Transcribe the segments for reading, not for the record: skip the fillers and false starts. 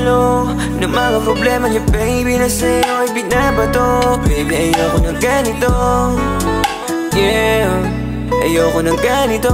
salo ng mga problema niya, baby, na sa'yo ay binabato. Baby, ayoko ng ganito, yeah. Ayoko ng ganito,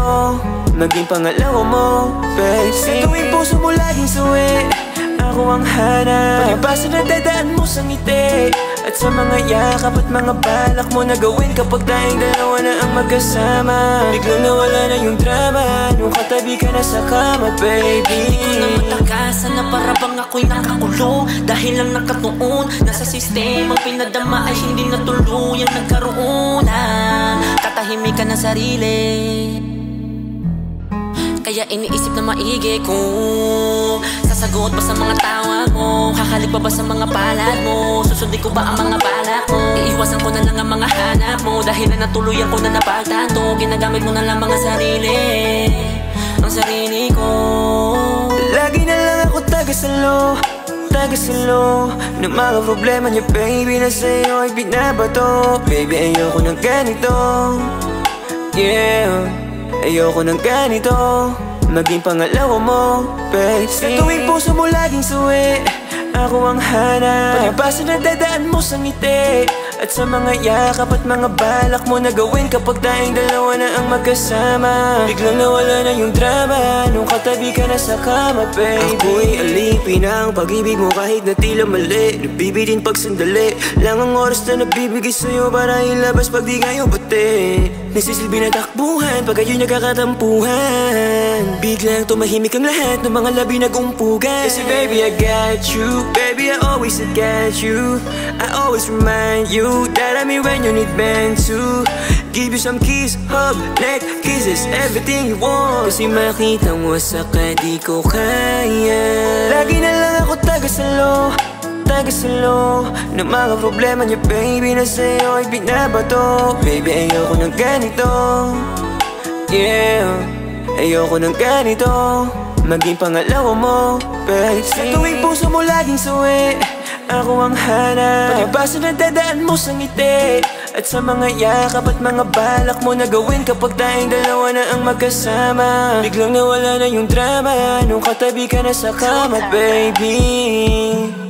maging pangalawa mo, baby. Sa tuwing puso mo laging suwi, ako ang hanap. Palibasa na dadaan mo sa ngiti, at sa mga yakap at mga balak mo na gawin kapag tayong dalawa na ang magkasama. Biglang nawala na yung drama nung katabi ka na sa kama, baby. Hindi ko na matakasan na para bang ako'y nakakulong, dahil lang nakatuon nasa sistemang pinadama ay hindi na tuluyang nagkaroon ng katahimikan ng sarili. Kaya iniisip na maigi kung sasagot ba sa mga tawag mo, kakalik ba sa mga palad mo, susundin ko ba ang mga balak mo, iiwasan ko na lang ang mga hanap mo, dahil na natuluyan ko na napagtanto, ginagamit mo na lang mga sarili, ang sarili ko. Lagi na lang ako taga-salo ng mga problema niya, baby, na sa'yo ay binabato. Baby, ayoko ng ganito, yeah. Ayoko ng ganito, maging pangalawa mo, baby. Sa tuwing puso mo laging suwi, ako ang hanap. Palibasa na dadaan mo sa ngiti, at sa mga yakap at mga balak mo na gawin kapag tayong dalawa na ang magkasama. Biglang nawala na yung drama nung katabi ka na sa kama, baby. Ako'y alipin ang pag-ibig mo kahit na tila mali, nabibitin pag sandali lang ang oras na nabibigay sa'yo para ilabas pag di kayo bati. Nasisilbi na takbuhan pag kayo'y nagkakatampuhan, biglang tumahimik ang lahat ng mga labi nag-umpugan. Kasi baby, I got you, baby, I always got you. I always remind you that I'm here when you need me to give you some kiss, hug, neck, kisses, everything you want. Kasi makita mo saka di ko kaya. Lagi na lang ako taga-salo ng mga problema niya, baby, na sa'yo ay binabato. Baby, ayoko ng ganito, yeah. Ayoko ng ganito, maging pangalawa mo, baby. Sa tuwing puso mo laging suwi, ako ang hanap. Palibasa na dadaan mo sa ngiti, at sa mga yakap at mga balak mo na gawin kapag tayong dalawa na ang magkasama. Biglang nawala na yung drama nung katabi ka na sa kama, baby.